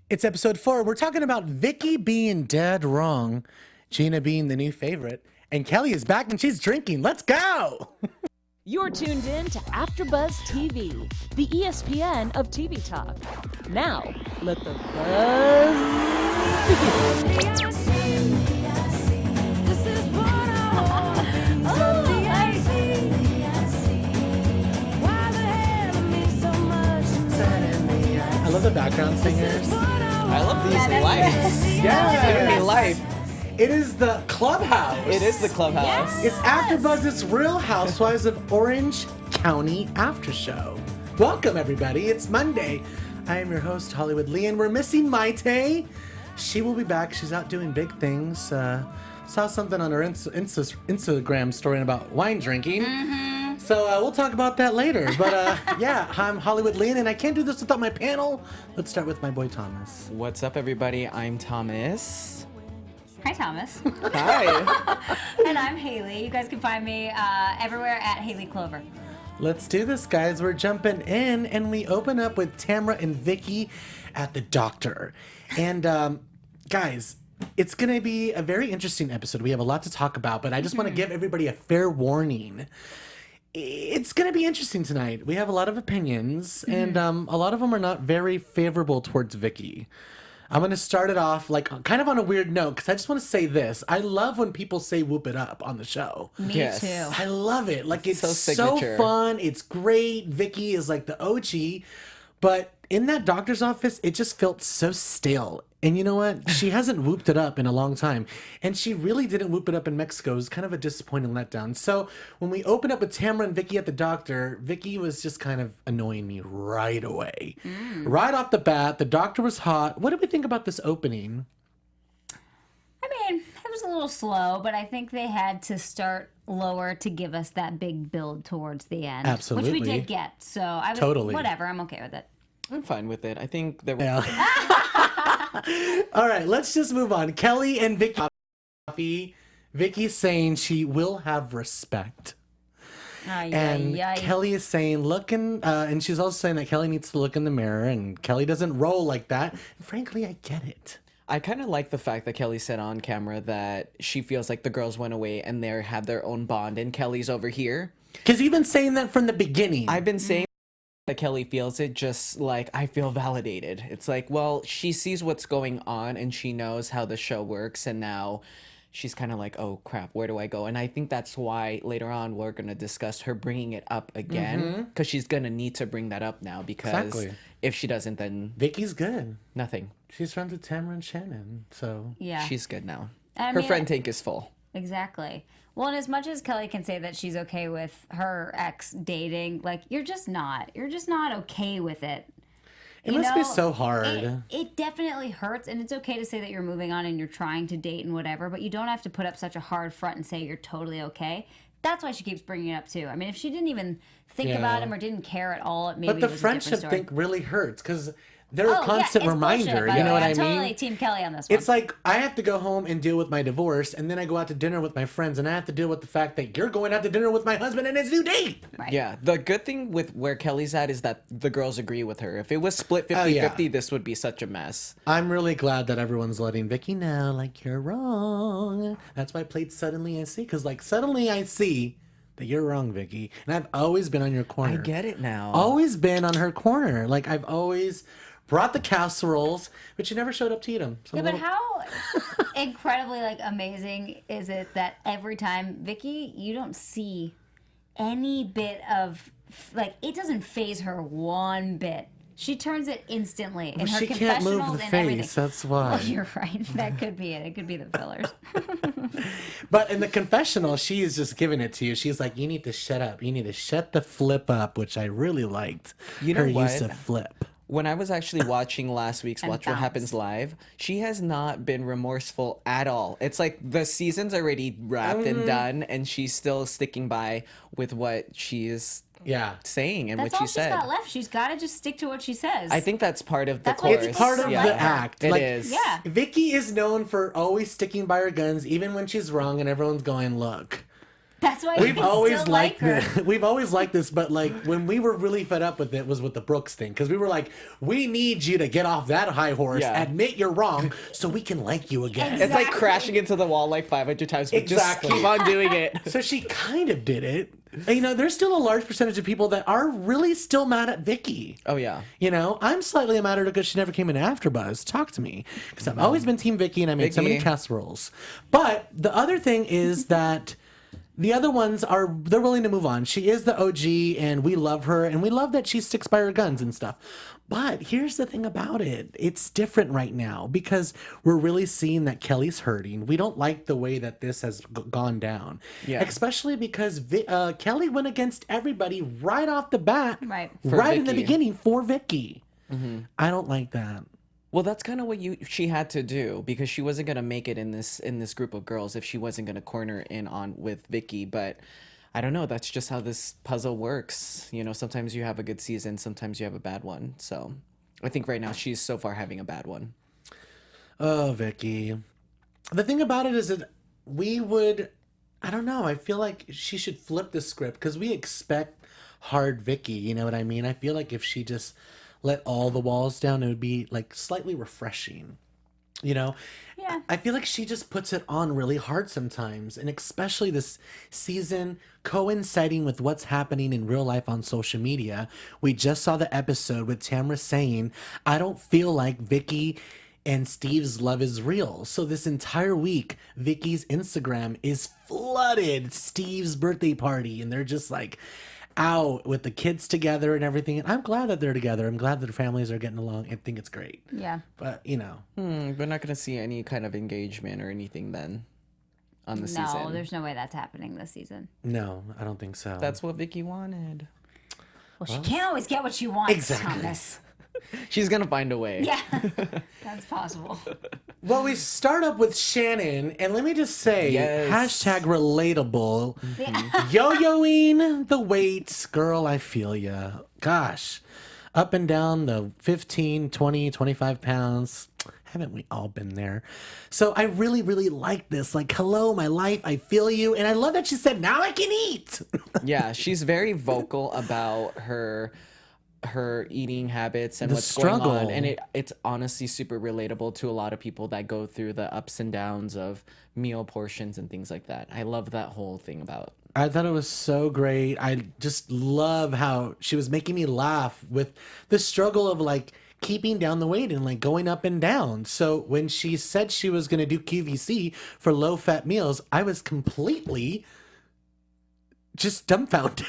It's episode 4. We're talking about Vicki being dead wrong, Gina being the new favorite, and Kelly is back and she's drinking. Let's go! You're tuned in to AfterBuzz TV, the ESPN of TV talk. Now, let the buzz begin. I love the background singers. I love these lights. Yeah, It's giving me life. It is the clubhouse. It is the clubhouse. Yes. It's AfterBuzz's Real Housewives of Orange County After Show. Welcome, everybody. It's Monday. I am your host, Hollywood Lian. We're missing Maite. She will be back. She's out doing big things. Saw something on her Instagram story about wine drinking. So we'll talk about that later. But yeah, I'm Hollywood Lian, and I can't do this without my panel. Let's start with my boy Thomas. What's up, everybody? I'm Thomas. Hi, Thomas. Hi. And I'm Hayley. You guys can find me everywhere at Hayley Clover. Let's do this, guys. We're jumping in, and we open up with Tamra and Vicki at the doctor. And guys, it's going to be a very interesting episode. We have a lot to talk about, but I just want to give everybody a fair warning. It's going to be interesting tonight. We have a lot of opinions, and a lot of them are not very favorable towards Vicki. I'm going to start it off like kind of on a weird note because I just want to say this. I love when people say whoop it up on the show. Me Yes. too. I love it. Like it's So so signature. fun. It's great. Vicki is like the OG, but in that doctor's office, it just felt so stale. And you know what? She hasn't whooped it up in a long time. And she really didn't whoop it up in Mexico. It was kind of a disappointing letdown. So when we open up with Tamra and Vicki at the doctor, Vicki was just kind of annoying me right away. Right off the bat, the doctor was hot. What did we think about this opening? I mean, it was a little slow, but I think they had to start lower to give us that big build towards the end. Absolutely. Which we did get. So I was, Totally. whatever, I'm okay with it. I'm fine with it. I think there were... Yeah. All right, let's just move on. Kelly and Vicki. Vicki's saying she will have respect. And Kelly is saying, and she's also saying that Kelly needs to look in the mirror, and Kelly doesn't roll like that. And frankly, I get it. I kind of like the fact that Kelly said on camera that she feels like the girls went away and they have their own bond, and Kelly's over here. Because you've been saying that from the beginning. I've been saying that Kelly feels it, just like I feel validated. It's like, well, she sees what's going on and she knows how the show works, and now she's kind of like, oh crap, where do I go? And I think that's why later on we're going to discuss her bringing it up again, because she's going to need to bring that up now, because Exactly. if she doesn't, then Vicki's good. nothing. She's friends with Tamra and Shannon, so... Yeah. She's good now. I Her mean, friend tank is full. Exactly. Well, and as much as Kelly can say that she's okay with her ex dating, like, you're just not. You're just not okay with it. It must be so hard. It definitely hurts, and it's okay to say that you're moving on and you're trying to date and whatever, but you don't have to put up such a hard front and say you're totally okay. That's why she keeps bringing it up, too. I mean, if she didn't even think about him or didn't care at all, maybe But the it was friendship a different story. thing really hurts, because they're a constant it's reminder. bullshit, by You the know way. what I I'm mean? totally Team Kelly on this one. It's like I have to go home and deal with my divorce, and then I go out to dinner with my friends, and I have to deal with the fact that you're going out to dinner with my husband and his new date. Right. Yeah, the good thing with where Kelly's at is that the girls agree with her. If it was split 50-50, this would be such a mess. I'm really glad that everyone's letting Vicki know, like, you're wrong. That's why I played Suddenly I See, because, like, suddenly I see that you're wrong, Vicki. And I've always been on your corner. I get it now. Always been on her corner. Like, I've always brought the casseroles, but you never showed up to eat them. So Yeah, but how incredibly like amazing is it that every time, Vicki, you don't see any bit of like it doesn't phase her one bit. She turns it instantly in her she can't move confessionals the and face, everything. that's why. Well, you're right. That could be it. It could be the fillers. But in the confessional, she is just giving it to you. She's like, you need to shut up. You need to shut the flip up, which I really liked. You know her what? use of flip. When I was actually watching last week's And Watch What bounce. Happens Live, she has not been remorseful at all. It's like the season's already wrapped and done, and she's still sticking by with what she is Yeah. saying and That's what all she she's said. got left. She's got to just stick to what she says. I think that's part of the That's why course. people It's part of yeah. the act. It Like, is. Yeah. Vicki is known for always sticking by her guns, even when she's wrong and everyone's going, look, That's why We've we always still liked like her. this. We've always liked this, but like when we were really fed up with it was with the Brooks thing, because we were like, we need you to get off that high horse, Yeah. admit you're wrong, so we can like you again. It's like Exactly. crashing into the wall like 500 times, but Exactly. just keep on doing it. So she kind of did it. And, you know, there's still a large percentage of people that are really still mad at Vicki. Oh, yeah. You know, I'm slightly mad at her because she never came in AfterBuzz. Talk to me, because I've always been Team Vicki, and I made so many Vicki. casseroles. But the other thing is that the other ones they're willing to move on. She is the OG, and we love her, and we love that she sticks by her guns and stuff. But here's the thing about it. It's different right now because we're really seeing that Kelly's hurting. We don't like the way that this has gone down. Yeah. Especially because Kelly went against everybody right off the bat. Right. Right in the Vicki. beginning for Vicki. I don't like that. Well, that's kind of what she had to do because she wasn't gonna make it in this group of girls if she wasn't gonna corner in on with Vicki. But I don't know. That's just how this puzzle works. You know, sometimes you have a good season, sometimes you have a bad one. So I think right now she's so far having a bad one. Oh, Vicki. The thing about it is that I don't know. I feel like she should flip the script because we expect hard Vicki. You know what I mean? I feel like if she just let all the walls down, it would be like slightly refreshing. You know? Yeah. I feel like she just puts it on really hard sometimes. And especially this season coinciding with what's happening in real life on social media. We just saw the episode with Tamra saying, I don't feel like Vicki and Steve's love is real. So this entire week, Vicki's Instagram is flooded Steve's birthday party. And they're just like out with the kids together and everything. And I'm glad that they're together. I'm glad that their families are getting along. I think it's great. Yeah. But, you know. We're not gonna see any kind of engagement or anything then on the No, season. there's no way that's happening this season. No, I don't think so. That's what Vicki wanted. Well, she can't always get what she wants, Exactly. Thomas. She's gonna find a way. Yeah, that's possible. Well, we start up with Shannon, and let me just say, Yes. hashtag relatable. Yo-yoing the weights. Girl, I feel ya. Gosh. Up and down the 15, 20, 25 pounds. Haven't we all been there? So I really, really like this. Like, hello, my life. I feel you. And I love that she said, now I can eat. Yeah, she's very vocal about her eating habits and The what's struggle. going on, and it's honestly super relatable to a lot of people that go through the ups and downs of meal portions and things like that. I love that whole thing about. I thought it was so great. I just love how she was making me laugh with the struggle of like keeping down the weight and like going up and down. So when she said she was going to do QVC for low fat meals, I was completely just dumbfounded.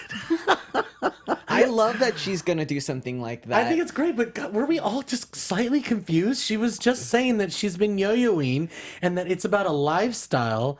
I love that she's gonna do something like that. I think it's great, but God, were we all just slightly confused? She was just saying that she's been yo-yoing and that it's about a lifestyle,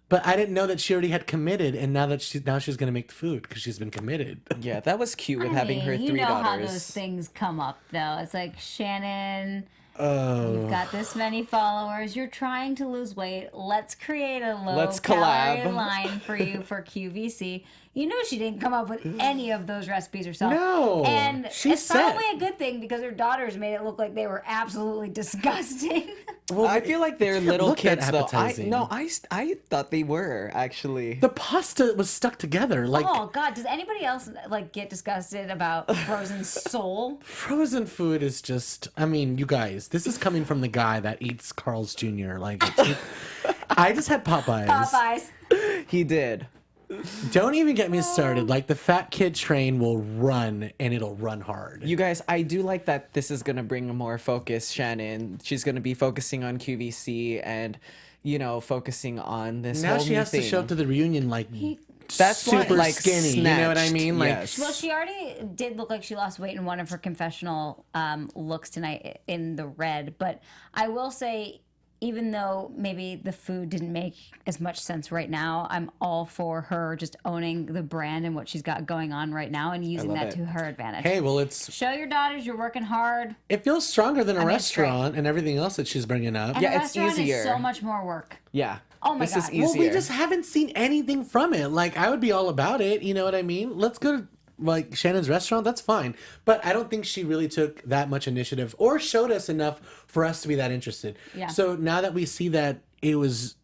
but I didn't know that she already had committed, and now she's going to make the food because she's been committed. Yeah, that was cute with having her you three know daughters. how those things come up, though. It's like, Shannon, Oh, you've got this many followers. You're trying to lose weight. Let's create a Let's low-calorie collab. line for you for QVC. You know she didn't come up with any of those recipes herself. No, And she it's said- probably a good thing because her daughters made it look like they were absolutely disgusting. well, I feel like they're little look that kids though. appetizing. I thought they were actually. the pasta was stuck together. Like, Oh God! Does anybody else like get disgusted about frozen sole? frozen food is just, I mean, you guys, this is coming from the guy that eats Carl's Jr. Like, I just had Popeyes. Popeyes. He did. Don't even get me started. Like, the fat kid train will run, and it'll run hard. You guys, I do like that this is going to bring more focus, Shannon. She's going to be focusing on QVC and, you know, focusing on this Now whole she new has thing. to show up to the reunion like That's super what, like, skinny. You know what I snatched. mean? Like, Yes. Well, she already did look like she lost weight in one of her confessional looks tonight in the red. But I will say, even though maybe the food didn't make as much sense right now, I'm all for her just owning the brand and what she's got going on right now and using love that it. to her advantage. hey, well, Show your daughters you're working hard. it feels stronger than a mean, it's great. restaurant and everything else that she's bringing up. And Yeah, a it's restaurant easier. is so much more work. Yeah. Oh my this is God. easier. Well, we just haven't seen anything from it. Like, I would be all about it. You know what I mean? Let's go to like Shannon's restaurant. That's fine. But I don't think she really took that much initiative or showed us enough for us to be that interested. Yeah. So now that we see that it was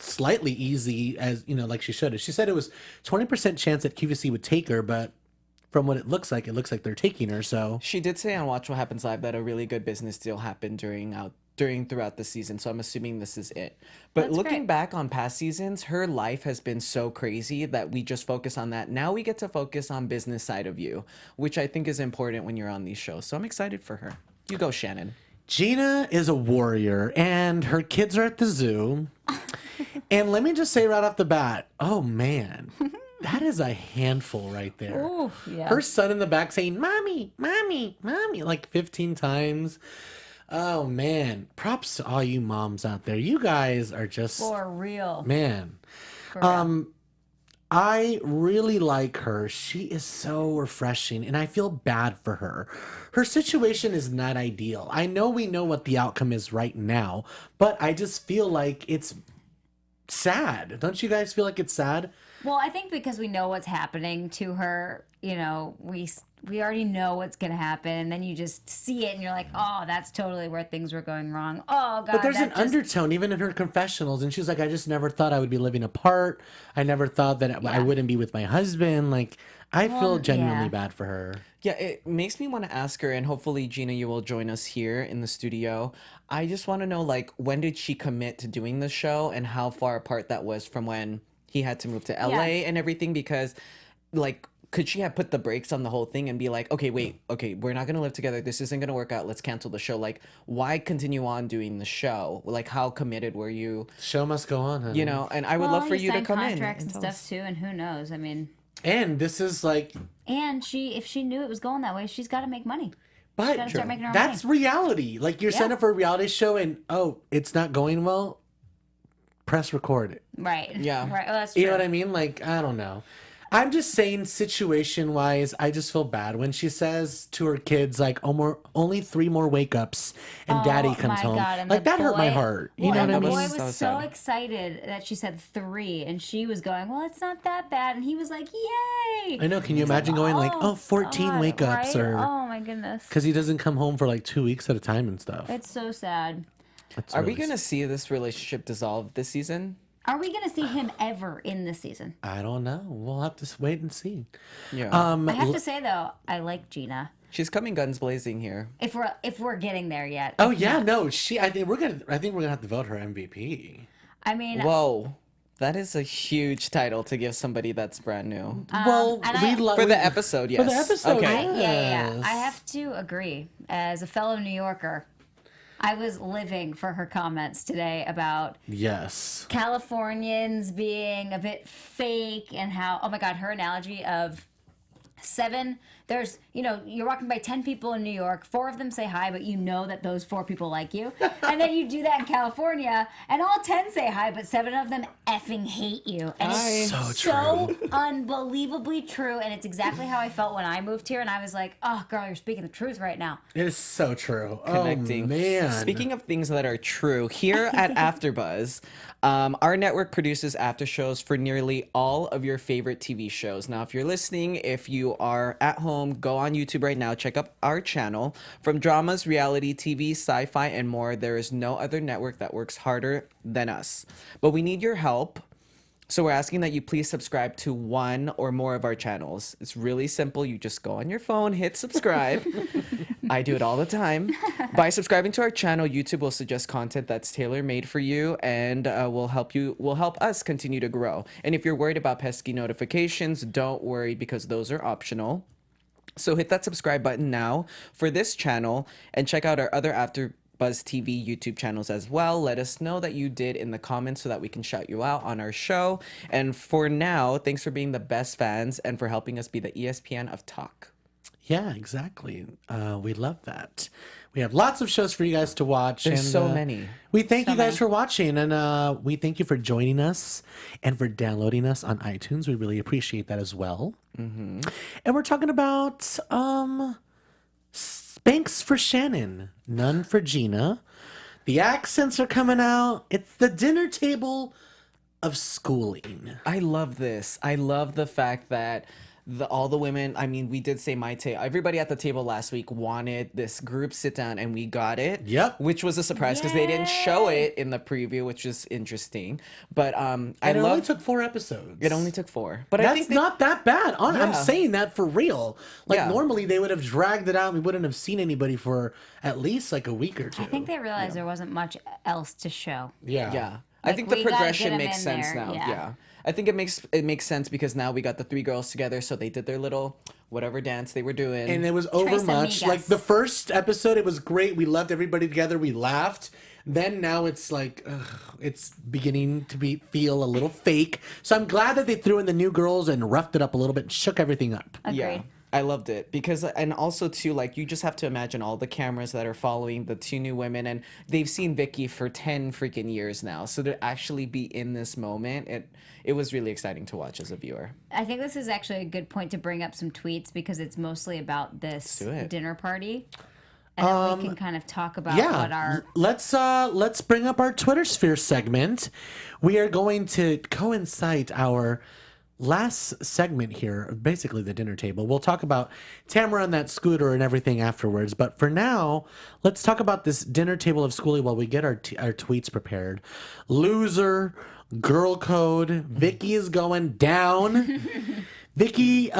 slightly easy as, you know, like she should have. She said it was 20% chance that QVC would take her, but from what it looks like they're taking her. So She did say on Watch What Happens Live that a really good business deal happened throughout the season, so I'm assuming this is it. But That's looking great. back on past seasons, her life has been so crazy that we just focus on that. Now we get to focus on business side of you, which I think is important when you're on these shows. So I'm excited for her. You go, Shannon. Gina is a warrior and her kids are at the zoo. And let me just say right off the bat, oh man, that is a handful right there. Oof, yeah. Her son in the back saying, "Mommy, mommy, mommy," like 15 times. Oh man, props to all you moms out there. You guys are just, For real. man. For real. I really like her. She is so refreshing, and I feel bad for her. Her situation is not ideal. I know we know what the outcome is right now, but I just feel like it's sad. Don't you guys feel like it's sad? Well, I think because we know what's happening to her, you know, we already know what's going to happen, and then you just see it, and you're like, oh, that's totally where things were going wrong. Oh, God. But there's an that just- undertone even in her confessionals, and she's like, I just never thought I would be living apart. I never thought that I wouldn't be with my husband. Like, I feel genuinely yeah. bad for her. Yeah, it makes me want to ask her, and hopefully, Gina, you will join us here in the studio. I just want to know, like, when did she commit to doing the show, and how far apart that was from when he had to move to LA and everything? Because, like, could she have put the brakes on the whole thing and be like, okay, wait, okay, we're not going to live together. This isn't going to work out. Let's cancel the show. Like, why continue on doing the show? Like, how committed were you? Show must go on, honey. You know, and I would love for you to come in. contracts and tell stuff us. too, and who knows? I mean, And this is like, and if she knew it was going that way, she's got to make money. but gotta start making her that's reality. Like, you're signed up for a reality show, and oh, it's not going well. Press record. Right. Yeah. Right. Oh, that's true. You know what I mean? Like, I don't know. I'm just saying, situation wise, I just feel bad when she says to her kids, like, only 3 more wake ups and daddy comes my home. God, and Like, the that hurt my boy- heart. You Well, know and what I the mean? boy So was sad. so excited that she said 3, and she was going, "Well, it's not that bad," and he was like, "Yay!" I know. Can you imagine going like, 14 God, wake ups, right? or Oh my goodness, because he doesn't come home for like 2 weeks at a time and stuff. it's so sad. It's Are we really going to see this relationship dissolve this season? Are we gonna see him ever in this season? I don't know. We'll have to wait and see. Yeah. I have to say though, I like Gina. She's coming guns blazing here. If we're getting there yet. Oh If yeah, not- no. I think we're gonna have to vote her MVP. I mean, Whoa. That is a huge title to give somebody that's brand new. Well, and we I- love For the episode, yes. For the episode, Okay. yeah. yes. I have to agree. As a fellow New Yorker, I was living for her comments today about Yes. Californians being a bit fake and how, oh my God, her analogy of 7, there's, you're walking by 10 people in New York, 4 of them say hi, but you know that those 4 people like you. And then you do that in California, and all 10 say hi, but 7 of them effing hate you. And it's So so unbelievably true, and it's exactly how I felt when I moved here, and I was like, oh, girl, you're speaking the truth right now. It is so true. Connecting. Oh man. Speaking of things that are true, here at AfterBuzz, our network produces after shows for nearly all of your favorite TV shows. Now, if you're listening, if you are at home, go on YouTube right now, check out our channel. From dramas, reality TV, sci-fi, and more, there is no other network that works harder than us. But we need your help. So we're asking that you please subscribe to one or more of our channels. It's really simple. You just go on your phone, hit subscribe. I do it all the time. By subscribing to our channel, YouTube will suggest content that's tailor-made for you, and will help us continue to grow. And if you're worried about pesky notifications, don't worry, because those are optional. So hit that subscribe button now for this channel, and check out our other AfterBuzz TV YouTube channels as well. Let us know that you did in the comments so that we can shout you out on our show. And for now, thanks for being the best fans and for helping us be the ESPN of talk. Yeah, exactly. We love that. We have lots of shows for you guys to watch. There's and, so many. We thank you guys many. for watching, and we thank you for joining us and for downloading us on iTunes. We really appreciate that as well. Mm-hmm. And we're talking about Spanx for Shannon, none for Gina. The accents are coming out. It's the dinner table of schooling. I love this. I love the fact that all the women, I mean, we did say everybody at the table last week wanted this group sit down, and we got it. Yep. Which was a surprise because they didn't show it in the preview, which is interesting. But it only took 4 episodes. It only took 4. But That's I think not that bad. I'm Yeah. saying that for real. Like Yeah. normally they would have dragged it out and we wouldn't have seen anybody for at least like a week or 2. I think they realized there wasn't much else to show. Yeah. I think the we gotta progression get 'em makes in sense there, now. yeah. Yeah. I think it makes sense because now we got the 3 girls together, so they did their little whatever dance they were doing. And it was Tres overmuch. amigas. Like the first episode, it was great. We loved everybody together. We laughed. Then now it's like it's beginning to feel a little fake. So I'm glad that they threw in the new girls and roughed it up a little bit and shook everything up. Agreed. Yeah, I loved it because, and also too, like you just have to imagine all the cameras that are following the 2 new women, and they've seen Vicki for 10 freaking years now. So to actually be in this moment, it was really exciting to watch as a viewer. I think this is actually a good point to bring up some tweets because it's mostly about this do it. dinner party. And then we can kind of talk about Yeah, what our let's bring up our Twitter sphere segment. We are going to coincide our last segment here, basically the dinner table. We'll talk about Tamra and that scooter and everything afterwards. But for now, let's talk about this dinner table of schoolie while we get our tweets prepared. Loser, girl code, Vicki is going down. Vicki,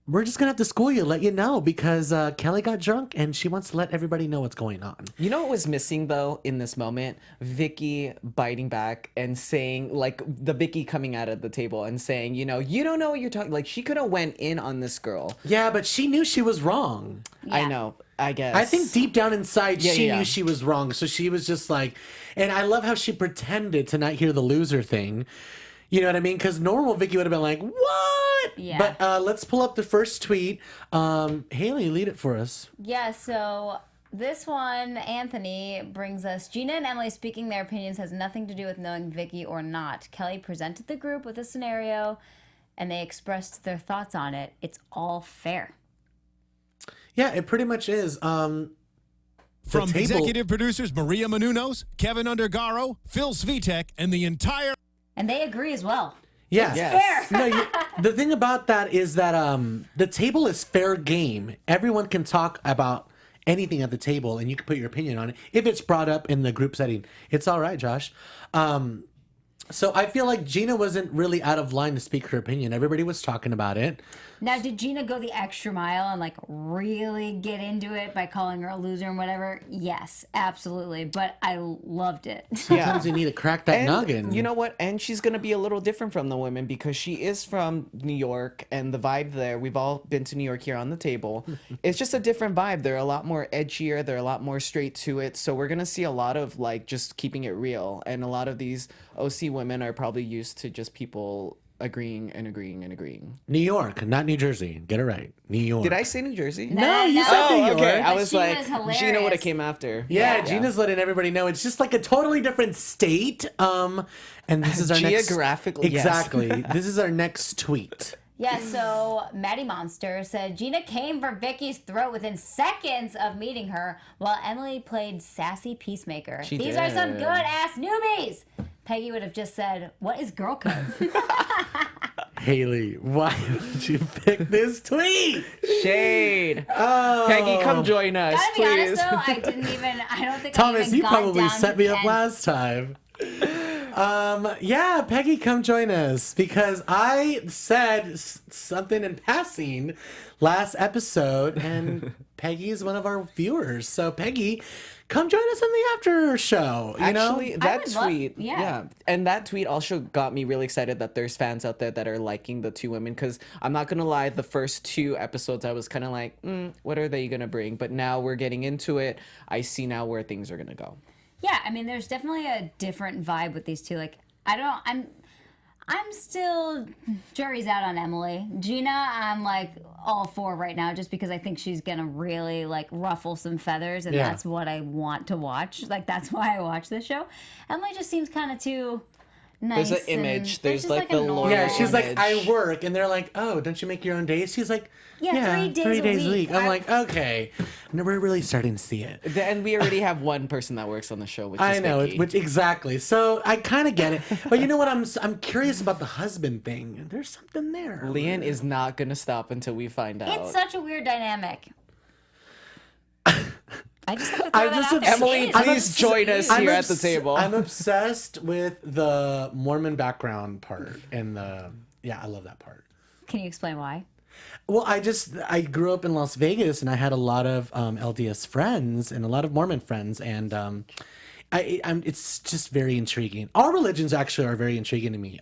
we're just gonna have to school you, let you know, because Kelly got drunk and she wants to let everybody know what's going on. You know what was missing though in this moment? Vicki biting back and saying, like the Vicki coming out of the table and saying, you don't know what you're talking. Like she could have went in on this girl. Yeah, but she knew she was wrong. I Yeah. know. I guess. I think deep down inside, she yeah. knew she was wrong. So she was just like, and I love how she pretended to not hear the loser thing. You know what I mean? Because normal Vicki would have been like, what? Yeah. But let's pull up the first tweet. Hayley, lead it for us. Yeah, so this one, Anthony, brings us Gina and Emily speaking their opinions has nothing to do with knowing Vicki or not. Kelly presented the group with a scenario and they expressed their thoughts on it. It's all fair. Yeah, it pretty much is. From table- executive producers Maria Menounos, Kevin Undergaro, Phil Svitek, and the entire... And they agree as well. Yeah. Yes. Fair. No, the thing about that is that the table is fair game. Everyone can talk about anything at the table and you can put your opinion on it if it's brought up in the group setting. It's all right, Josh. So I feel like Gina wasn't really out of line to speak her opinion. Everybody was talking about it. Now, did Gina go the extra mile and like really get into it by calling her a loser and whatever? Yes, absolutely. But I loved it. Sometimes you need to crack that And noggin. you know what? And she's going to be a little different from the women because she is from New York and the vibe there. We've all been to New York here on the table. It's just a different vibe. They're a lot more edgier. They're a lot more straight to it. So we're going to see a lot of like just keeping it real. And a lot of these OC women are probably used to just people agreeing and agreeing and agreeing. New York, not New Jersey. Get it right. New York. Did I say New Jersey? No, you No. said New Oh, York. okay. I But was she like, was Gina would hilarious. have came after. Yeah, Gina's letting everybody know it's just like a totally different state. And this is our Geographically, next... yes. Exactly. This is our next tweet. Yeah, so Maddie Monster said Gina came for Vicky's throat within seconds of meeting her, while Emily played sassy peacemaker. She These are some did. good-ass newbies! Peggy would have just said, what is girl code? Hayley, why did you pick this tweet? Shade. Oh. Peggy, come join us, Gotta be please. honest, though, I don't think I Thomas, even you got probably down set to me the up end. last time. Yeah, Peggy, come join us because I said something in passing last episode, and Peggy is one of our viewers. So, Peggy, come join us in the after show. You Actually, know? that would love- tweet, yeah. and that tweet also got me really excited that there's fans out there that are liking the 2 women. Because I'm not gonna lie, the first 2 episodes I was kind of like, what are they gonna bring? But now we're getting into it. I see now where things are gonna go. Yeah, I mean, there's definitely a different vibe with these 2. Like, I'm still jury's out on Emily. Gina, I'm like all for right now, just because I think she's gonna really like ruffle some feathers, and Yeah. that's what I want to watch. Like, that's why I watch this show. Emily just seems kind of too nice. There's an image. And There's just like a the normal- lawyer. Yeah, she's like, image. I work, and they're like, oh, don't you make your own days? She's like, Yeah, 3 days 3 a days a week. week. I'm like, okay, no, we're really starting to see it. And we already have one person that works on the show, which I is know, Vicki. which exactly. So I kind of get it, but you know what? I'm curious about the husband thing. There's something there. Lian is not gonna stop until we find out. It's such a weird dynamic. I just have to throw I'm that just out there. obs- Emily, It is. please join us I'm here at the obs- table. I'm obsessed with the Mormon background part, and I love that part. Can you explain why? Well, I grew up in Las Vegas, and I had a lot of LDS friends and a lot of Mormon friends, and it's just very intriguing. All religions actually are very intriguing to me.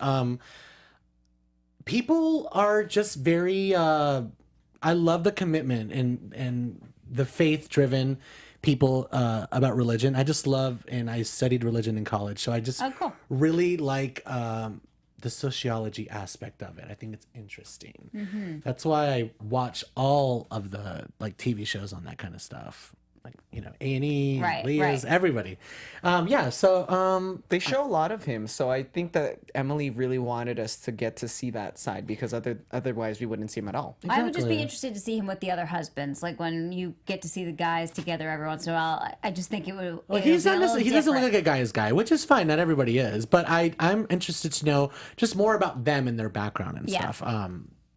People are just very. I love the commitment and the faith-driven people about religion. I just love, and I studied religion in college, so I just cool. really like the sociology aspect of it. I think it's interesting. Mm-hmm. That's why I watch all of the like TV shows on that kind of stuff. Like, A&E, Right, Leah's, right. everybody. They show a lot of him, so I think that Emily really wanted us to get to see that side because otherwise we wouldn't see him at all. I would just be Exactly. interested to see him with the other husbands. Like when you get to see the guys together every once in a while, I just think it would. Well, it he's would be not a little necessarily, he doesn't look different. like a guy's guy, which is fine. Not everybody is, but I'm interested to know just more about them and their background and Yeah. stuff.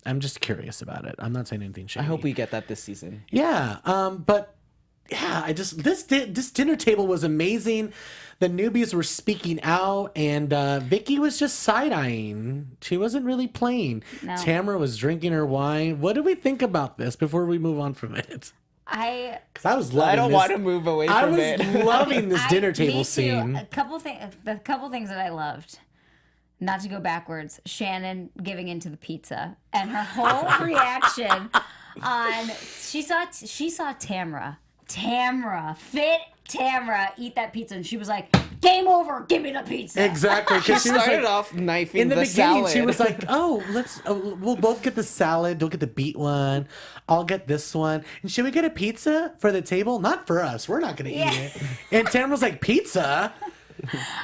I'm just curious about it. I'm not saying anything shady. I hope we get that this season. Yeah. But yeah, this dinner table was amazing. The newbies were speaking out, and Vicki was just side-eyeing. She wasn't really playing. No. Tamra was drinking her wine. What do we think about this before we move on from it? Because I was loving I don't this. want to move away I from was it. loving this dinner Me table too. scene. The couple things that I loved. Not to go backwards, Shannon giving into the pizza and her whole reaction on she saw Tamra eat that pizza, and she was like, "Game over, give me the pizza." Exactly. She 'cause she was started like, off knifing in the beginning, salad. she was like, "Oh, we'll both get the salad. Don't get the beet one. I'll get this one. And should we get a pizza for the table? Not for us. We're not gonna eat it." And Tamra's like, "Pizza."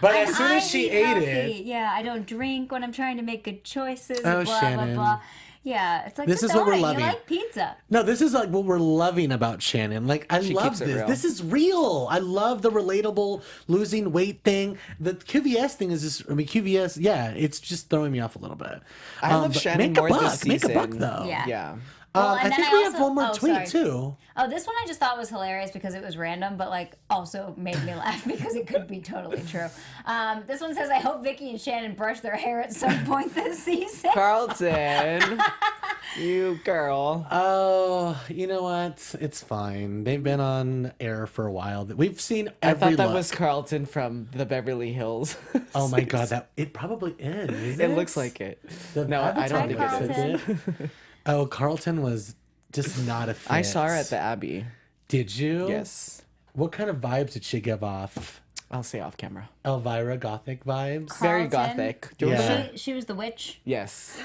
But as soon as she eat ate healthy. it, Yeah, I don't drink when I'm trying to make good choices. Oh, blah, Shannon. blah, blah. Yeah, it's like This good is what we're going. loving. You like pizza. no, this is like what we're loving about Shannon. Like, I love keeps it this. real. This is real. I love the relatable losing weight thing. The QVS thing is just, I mean, QVS, yeah, it's just throwing me off a little bit. I love but Shannon make more a buck. this Make a buck, season. though. Yeah. Yeah. Well, I and then think I we have also- one more oh, tweet, sorry. too. Oh, this one I just thought was hilarious because it was random, but like also made me laugh because it could be totally true. This one says, "I hope Vicki and Shannon brush their hair at some point this season." Carlton, you girl. Oh, you know what? It's fine. They've been on air for a while. We've seen I every thought that look. was Carlton from the Beverly Hills. Oh my god, that it probably is. It looks like it. The No, I don't think avatar it says it. Oh, Carlton was just not a fit. I saw her at the Abbey. Did you? Yes. What kind of vibes did she give off? I'll say off camera. Elvira Gothic vibes? Very Carlton? gothic. Do you remember Yeah. that? She was the witch. Yes.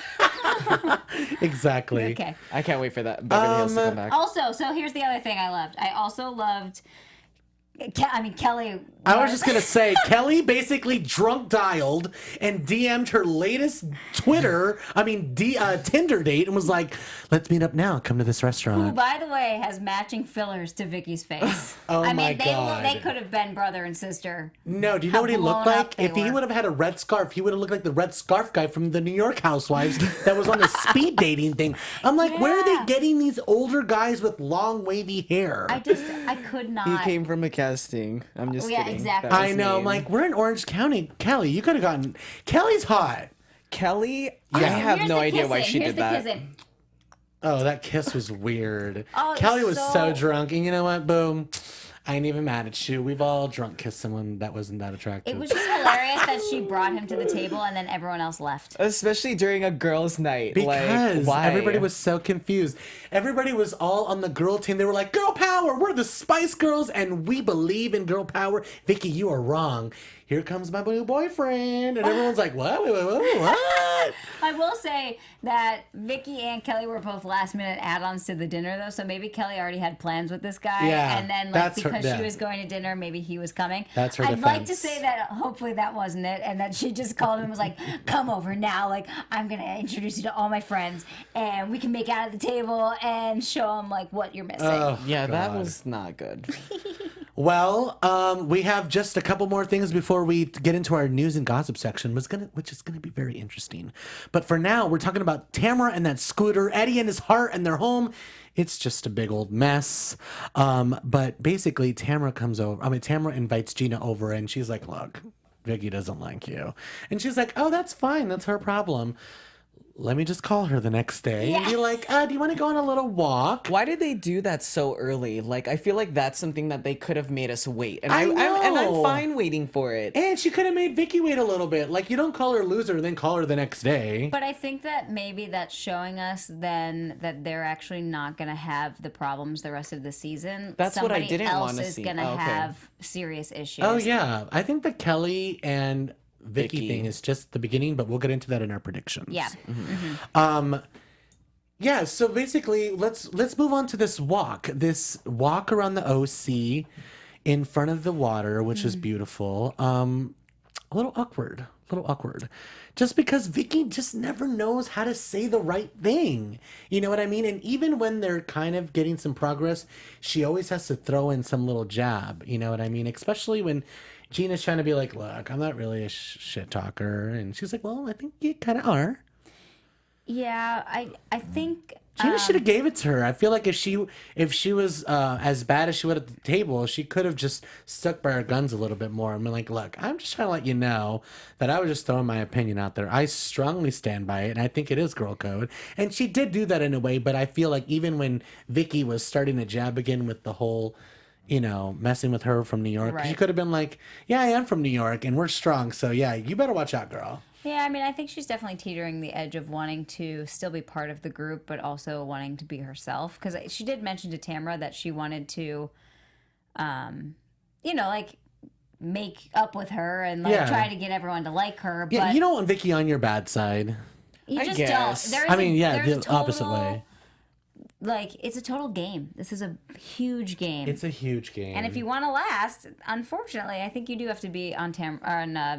Exactly. Okay. I can't wait for that Beverly Hills to come back. Also, so here's the other thing I loved. I also loved. Kelly. I was just gonna say, Kelly basically drunk dialed and DM'd her latest Tinder date and was like, "Let's meet up now. Come to this Who, restaurant." by the way, has matching fillers to Vicky's face. Oh I mean, my God. they could have been brother and sister. No, do you know How what he looked blown like? up they If he were. would have had a red scarf, he would have looked like the red scarf guy from the New York Housewives that was on the speed dating thing. I'm like, where are Yeah. they getting these older guys with long wavy hair? I could not. He came from a casting. I'm just Oh, yeah, kidding. exactly. That I was know. I'm mean. like, we're in Orange County. Kelly, you could have gotten. Kelly's hot. Kelly, I Yeah. have Here's no the idea why kissing. she Here's did the that. kissing. Oh, that kiss was weird. Oh, it's Kelly was so so- drunk, and you know what? Boom. I ain't even mad at you. We've all drunk kissed someone that wasn't that attractive. It was just hilarious that she brought him to the table and then everyone else left. Especially during a girls' night. because like, why? everybody was so confused. Everybody was all on the girl team. They were like, "Girl power!" power. We're the Spice Girls, and we believe in girl power. Vicki, you are wrong. Here comes my new boyfriend. And everyone's like, what? What? I will say that Vicki and Kelly were both last-minute add-ons to the dinner, though, so maybe Kelly already had plans with this guy. Yeah, and then, like, that's her- because yeah. she was going to dinner, maybe he was coming. That's her I'd like to defense. say that hopefully that wasn't it, and that she just called him and was like, come over now. Like, I'm going to introduce you to all my friends, and we can make out at the table and show them, like, what you're missing. Oh, Yeah, that God. was not good. Well, we have just a couple more things before we get into our news and gossip section, which is gonna be very interesting. But for now, we're talking about Tamra and that scooter, Eddie and his heart and their home. It's just a big old mess. But basically, Tamra invites Gina over, and she's like, "Look, Vicki doesn't like you," and she's like, "Oh, that's fine. That's her problem. Let me just call her the next day and be like, do you want to go on a little walk?" Why did they do that so early? Like, I feel like that's something that they could have made us wait. And I I'm know. fine waiting for it. And she could have made Vicki wait a little bit. Like, you don't call her a loser and then call her the next day. But I think that maybe that's showing us then that they're actually not going to have the problems the rest of the season. That's what I Somebody didn't else wanna is see. going to Oh, okay. have serious issues. Oh, yeah. I think the Kelly and Vicki Vicki. thing is just the beginning, but we'll get into that in our predictions. Yeah. Yeah, so basically, let's move on to this walk around the OC in front of the water, which is beautiful. A little awkward, just because Vicki just never knows how to say the right thing. You know what I mean? And even when they're kind of getting some progress, she always has to throw in some little jab. You know what I mean? Especially when Gina's trying to be like, "Look, I'm not really a shit talker," and she's like, "Well, I think you kind of are." Yeah, I think Gina should have gave it to her. I feel like if she was as bad as she would at the table, she could have just stuck by her guns a little bit more. I mean, like, look, I'm just trying to let you know that I was just throwing my opinion out there. I strongly stand by it, and I think it is girl code. And she did do that in a way, but I feel like even when Vicki was starting to jab again with the whole, messing with her from New York, she Right. could have been like, "Yeah, I am from New York, and we're strong, so yeah, you better watch out, girl." Yeah, I mean, I think she's definitely teetering the edge of wanting to still be part of the group, but also wanting to be herself. Because she did mention to Tamra that she wanted to, like make up with her and like Yeah. try to get everyone to like her. But Yeah, you don't want Vicki on your bad side. you I just guess. don't. I mean, yeah, the opposite way. Like, it's a total game. This is a huge game. It's a huge game. And if you want to last, unfortunately, I think you do have to be on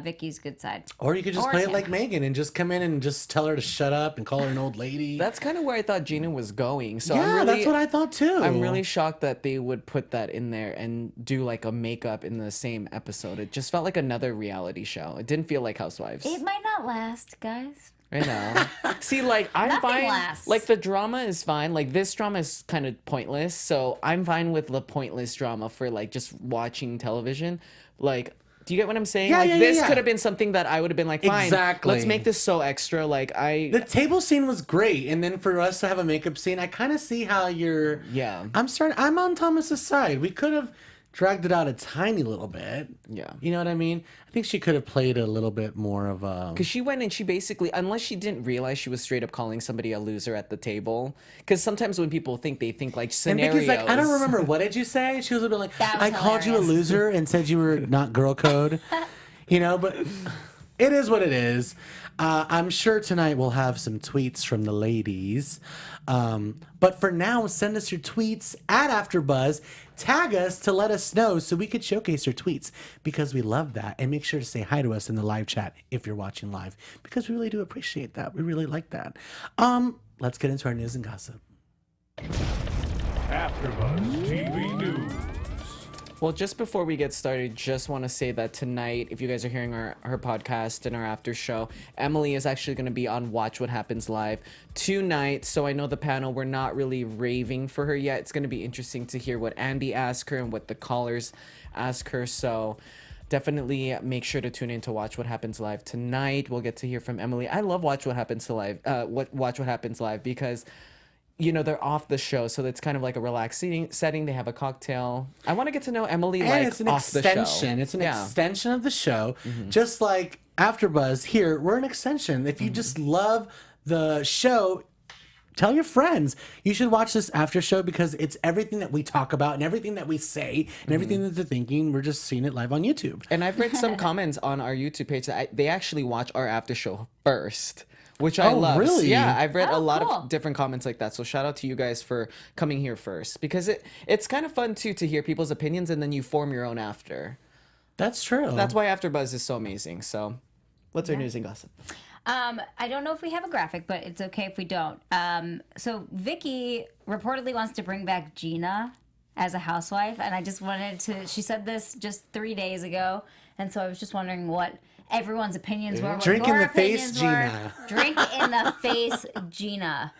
Vicky's good side. Or you could just Or play it Tamra. like Megan and just come in and just tell her to shut up and call her an old lady. That's kind of where I thought Gina was going. So yeah, I'm really, that's what I thought too. I'm really shocked that they would put that in there and do like a makeup in the same episode. It just felt like another reality show. It didn't feel like Housewives. It might not last, guys. I know. See, like, I'm Nothing fine. lasts. Like, the drama is fine. Like, this drama is kind of pointless. So I'm fine with the pointless drama for, like, just watching television. Like, do you get what I'm saying? Yeah, like, yeah, this yeah. could have been something that I would have been like, fine. Exactly. Let's make this so extra. Like, The table scene was great, and then for us to have a makeup scene, I kind of see how you're. Yeah. I'm on Thomas's side. We could have dragged it out a tiny little bit. Yeah. You know what I mean? I think she could have played a little bit more of a. Because she went and she basically, unless she didn't realize she was straight up calling somebody a loser at the table. Because sometimes when people think, they think like And scenarios. Vicky's like, I don't remember. What did you say? She was a bit like, That was I called you a hilarious. loser and said you were not girl code. But it is what it is. I'm sure tonight we'll have some tweets from the ladies. But for now, send us your tweets at AfterBuzz. Tag us to let us know so we could showcase your tweets because we love that. And make sure to say hi to us in the live chat if you're watching live because we really do appreciate that. We really like that. Let's get into our news and gossip. AfterBuzz TV News. Well, just before we get started, just want to say that tonight, if you guys are hearing her podcast and our after show, Emily is actually going to be on Watch What Happens Live tonight. So I know the panel, we're not really raving for her yet. It's going to be interesting to hear what Andy asked her and what the callers ask her. So definitely make sure to tune in to Watch What Happens Live tonight. We'll get to hear from Emily. I love Watch What Happens Live because they're off the show, so it's kind of like a relaxed setting. They have a cocktail. I want to get to know Emily And like it's an off the show. extension. It's an Yeah. extension of the show. Just like AfterBuzz here, we're an extension. If you just love the show, tell your friends. You should watch this after show because it's everything that we talk about and everything that we say and everything that they're thinking. We're just seeing it live on YouTube. And I've read some comments on our YouTube page that they actually watch our after show first, which I love. Really? Yeah, I've read a lot cool. of different comments like that. So shout out to you guys for coming here first, because it's kind of fun too to hear people's opinions and then you form your own after. That's true. That's why AfterBuzz is so amazing. So, what's our news and gossip? I don't know if we have a graphic, but it's okay if we don't. So Vicki reportedly wants to bring back Gina as a housewife, and I just wanted to. She said this just 3 days ago, and so I was just wondering what everyone's opinions were. What Drink in your the face, opinions were. Gina. Drink in the face, Gina.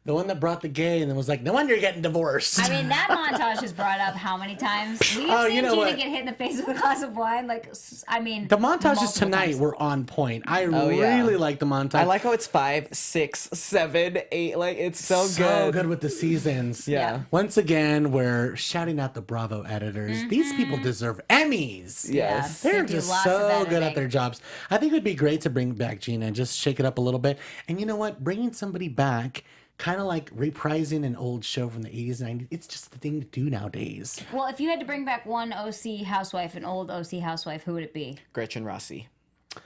The one that brought the gay and then was like, no wonder you're getting divorced. I mean, that montage is brought up how many times? We've Oh, seen you know Gina what? get hit in the face with a glass of wine. Like, I mean, The montages multiple tonight times. were on point. I yeah. really like the montage. I like how it's 5, 6, 7, 8. Like it's so good. with the seasons. Yeah. Once again, we're shouting out the Bravo editors. These people deserve Emmys. Yes. They They're do just lots of so good editing. at their jobs. I think it would be great to bring back Gina and just shake it up a little bit. And you know what? Bringing somebody back, kind of like reprising an old show from the 80s and 90s, it's just the thing to do nowadays. Well, if you had to bring back one OC housewife, an old OC housewife, who would it be? Gretchen Rossi.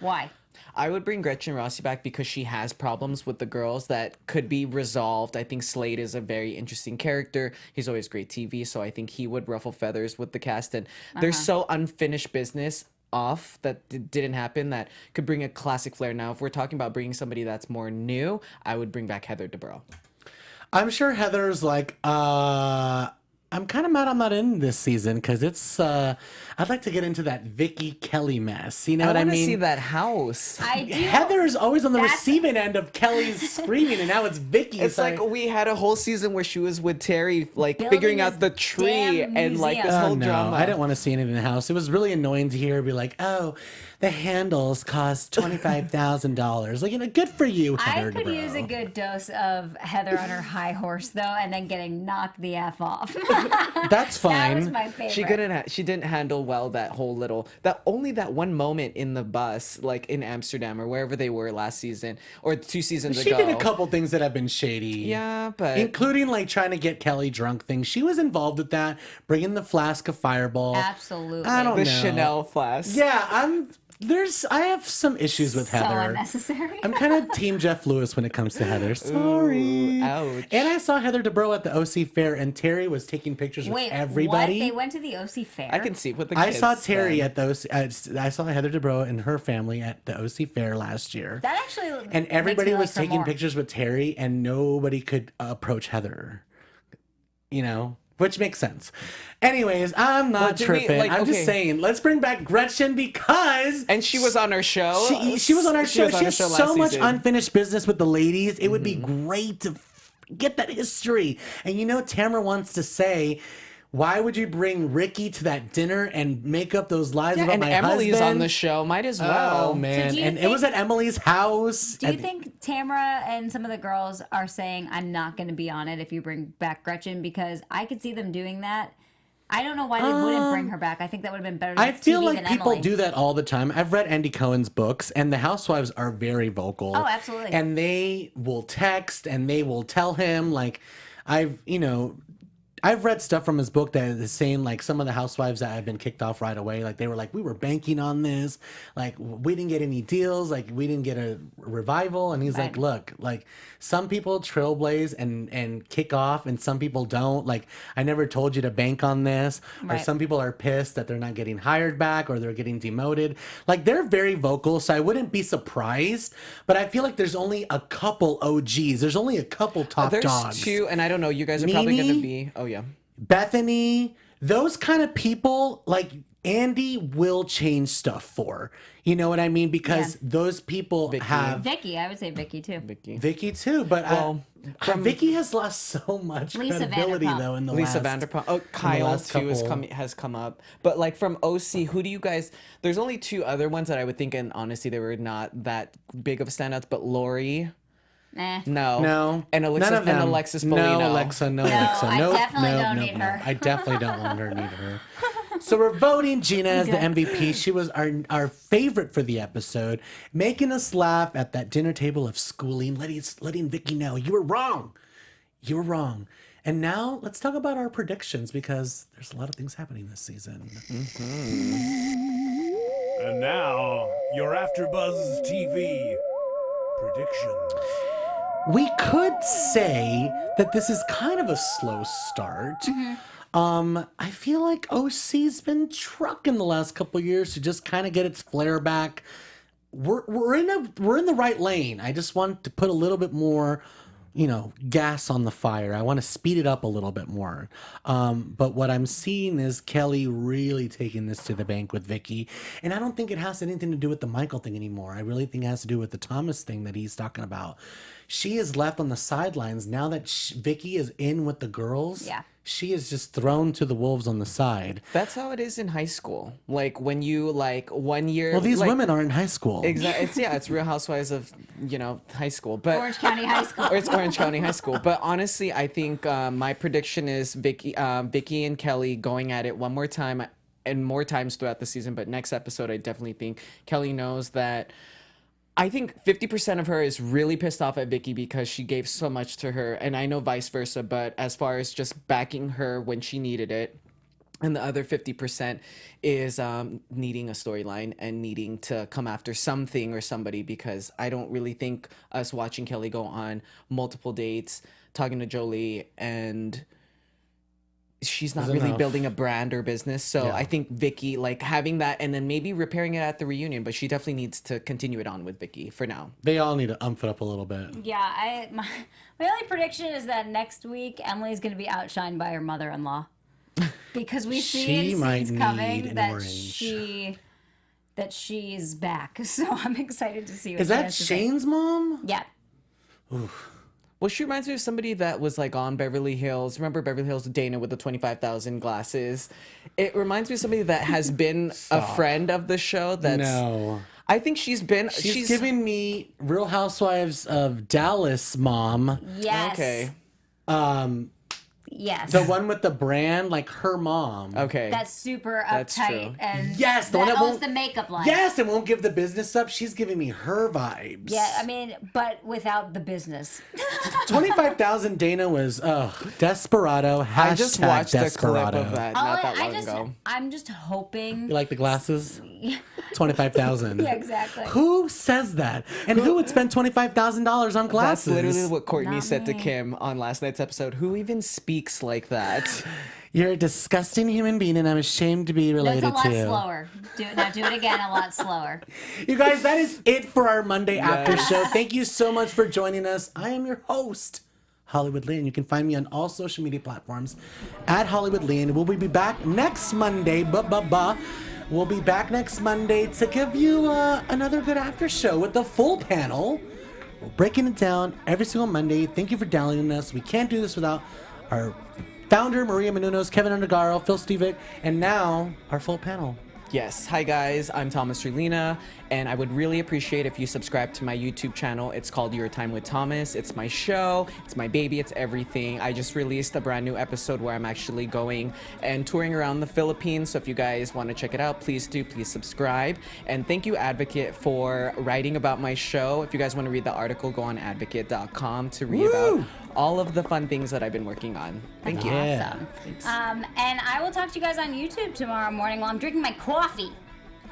Why? I would bring Gretchen Rossi back because she has problems with the girls that could be resolved. I think Slade is a very interesting character. He's always great TV, so I think he would ruffle feathers with the cast. And there's so unfinished business off that didn't happen that could bring a classic flair. Now, if we're talking about bringing somebody that's more new, I would bring back Heather Dubrow. I'm sure Heather's like, I'm kind of mad I'm not in this season because it's, I'd like to get into that Vicki Kelly mess. You know what I want to mean? see that house. I do. Heather is always on the That's- receiving end of Kelly's screaming, and now it's Vicki. It's like we had a whole season where she was with Terry, like Building figuring out the this tree damn and like this museum. whole no, drama. I didn't want to see anything in the house. It was really annoying to hear her be like, "Oh, the handles cost $25,000." Like, you know, good for you, Heather. I could Dubrow. use a good dose of Heather on her high horse, though, and then getting knocked the F off. That's That was fine. my favorite. She didn't handle well that whole little that one moment in the bus, like in Amsterdam or wherever they were last season or 2 seasons She ago. did a couple things that have been shady. Yeah, but including like trying to get Kelly drunk things. She was involved with that, bringing the flask of Fireball. Absolutely. I don't the know. Chanel flask. Yeah, I have some issues with so Heather. unnecessary. I'm kind of team Jeff Lewis when it comes to Heather. Sorry. Ouch. And I saw Heather Dubrow at the OC Fair, and Terry was taking pictures Wait, with everybody. what? They went to the OC Fair? I can see with the I kids. saw Terry then. at those. I saw Heather Dubrow and her family at the OC Fair last year. That actually And everybody makes me was like her taking more. pictures with Terry, and nobody could approach Heather. You know, which makes sense. Anyways, I'm not Well, to me, tripping. like, I'm okay. just saying, let's bring back Gretchen because And she was on her show. she was on our show. was on She her has show so last much season. unfinished business with the ladies. It would be great to get that history. And you know, Tamra wants to say, why would you bring Ricky to that dinner and make up those lies Yeah, about and my Emily's husband? on the show. Might as well. Oh man! So do you And it was think- at Emily's house. Do you think Tamra and some of the girls are saying, I'm not going to be on it if you bring back Gretchen? Because I could see them doing that. I don't know why they wouldn't bring her back. I think that would have been better I feel TV like than people Emily. do that all the time. I've read Andy Cohen's books, and the housewives are very vocal. Oh, absolutely. And they will text and they will tell him, like, I've read stuff from his book that is saying, like, some of the housewives that have been kicked off right away, like, they were like, we were banking on this. Like, we didn't get any deals. Like, we didn't get a revival. And he's like, Right. look, like, some people trailblaze and kick off, and some people don't. Like, I never told you to bank on this. Or Right. some people are pissed that they're not getting hired back or they're getting demoted. Like, they're very vocal, so I wouldn't be surprised. But I feel like there's only a couple OGs. There's only a couple top There's dogs. 2, and I don't know. You guys are probably going to Nene? be. Oh yeah. Bethany, those kind of people, like, Andy will change stuff for. You know what I mean? Because Yeah. those people have Vicky, I would say Vicky too. Vicky too, but Well, Vicky has lost so much Lisa credibility Vanderpump. though in the Lisa last. Vanderpump. Oh, Kyle last too couple- has come up. But like from OC, who do you guys? There's only 2 other ones that I would think, and honestly, they were not that big of standouts. But Lori, Nah. no, and Alexis, none of them. and Alexis Polino. No, Alexa, no, Alexa. I Nope, definitely nope, don't nope, need nope. her. I definitely don't want her. Need her. So we're voting Gina as the MVP. She was our favorite for the episode, making us laugh at that dinner table of schooling, letting Vicki know you were wrong. You were wrong. And now let's talk about our predictions because there's a lot of things happening this season. And now, your AfterBuzz TV predictions. We could say that this is kind of a slow start. I feel like OC's been trucking the last couple years to just kind of get its flair back. We're in the right lane. I just want to put a little bit more, gas on the fire. I want to speed it up a little bit more. But what I'm seeing is Kelly really taking this to the bank with Vicki. And I don't think it has anything to do with the Michael thing anymore. I really think it has to do with the Thomas thing that he's talking about. She is left on the sidelines now that Vicki is in with the girls. Yeah. She is just thrown to the wolves on the side. That's how it is in high school. Like when you 1 year. Well, these women are in high school. Exactly. It's Real Housewives of high school, but Orange County High School. Or it's Orange County High School. But honestly, I think my prediction is Vicki and Kelly going at it one more time and more times throughout the season. But next episode, I definitely think Kelly knows that. I think 50% of her is really pissed off at Vicki because she gave so much to her. And I know vice versa, but as far as just backing her when she needed it. And the other 50% is needing a storyline and needing to come after something or somebody because I don't really think us watching Kelly go on multiple dates, talking to Jolie, and she's not really building a brand or business. So I think Vicki, having that and then maybe repairing it at the reunion, but she definitely needs to continue it on with Vicki for now. They all need to umph it up a little bit. Yeah, my only prediction is that next week Emily's going to be outshined by her mother-in-law. Because we see in scenes coming that she's back. So I'm excited to see what Is that Shane's mom? Yeah. Oof. Well, she reminds me of somebody that was on Beverly Hills. Remember Beverly Hills, Dana with the 25,000 glasses? It reminds me of somebody that has been a friend of the show. No. I think she's giving me Real Housewives of Dallas mom. Yes. Okay. Yes. The one with the brand, her mom. Okay. That's super That's uptight true. and yes, the that one that owns won't the makeup line. Yes, and won't give the business up. She's giving me her vibes. Yeah, I mean, but without the business. 25,000 Dana was Desperado. I just watched Desperado. a clip of that not that long ago. I'm just hoping. You like the glasses? 25,000. Yeah, exactly. Who says that? And who would spend $25,000 on glasses? That's literally what Courtney Not said to me. Kim on last night's episode. Who even speaks like that? You're a disgusting human being, and I'm ashamed to be No, related it's a lot to. slower. Do it again a lot slower. You guys, that is it for our Monday after show. Thank you so much for joining us. I am your host, Hollywood Lian. You can find me on all social media platforms at Hollywood Lian. We'll be back next Monday. We'll be back next Monday to give you another good after show with the full panel. We're breaking it down every single Monday. Thank you for downloading us. We can't do this without our founder, Maria Menounos, Kevin Undergaro, Phil Stevick, and now our full panel. Yes. Hi, guys. I'm Thomas Orlina, and I would really appreciate if you subscribe to my YouTube channel. It's called Your Time with Thomas. It's my show. It's my baby. It's everything. I just released a brand new episode where I'm actually going and touring around the Philippines. So if you guys want to check it out, please do. Please subscribe. And thank you, Advocate, for writing about my show. If you guys want to read the article, go on advocate.com to read about all of the fun things that I've been working on. Thank you. Awesome. And I will talk to you guys on YouTube tomorrow morning while I'm drinking my coffee.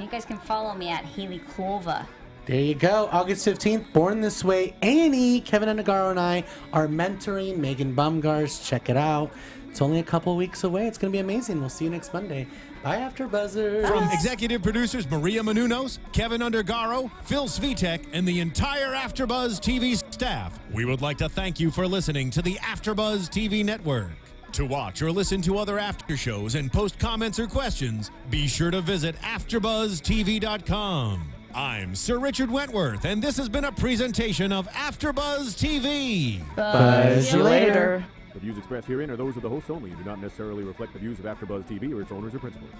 You guys can follow me at Hayley Clover. There you go. August 15th, Born This Way. A&E, Kevin Undergaro, and I are mentoring Megan Bumgars. Check it out. It's only a couple weeks away. It's going to be amazing. We'll see you next Monday. Bye, AfterBuzzers. From executive producers Maria Menounos, Kevin Undergaro, Phil Svitek, and the entire AfterBuzz TV staff, we would like to thank you for listening to the AfterBuzz TV network. To watch or listen to other after shows and post comments or questions, be sure to visit AfterBuzzTV.com. I'm Sir Richard Wentworth, and this has been a presentation of AfterBuzz TV. Buzz you later. The views expressed herein are those of the hosts only and do not necessarily reflect the views of AfterBuzz TV or its owners or principals.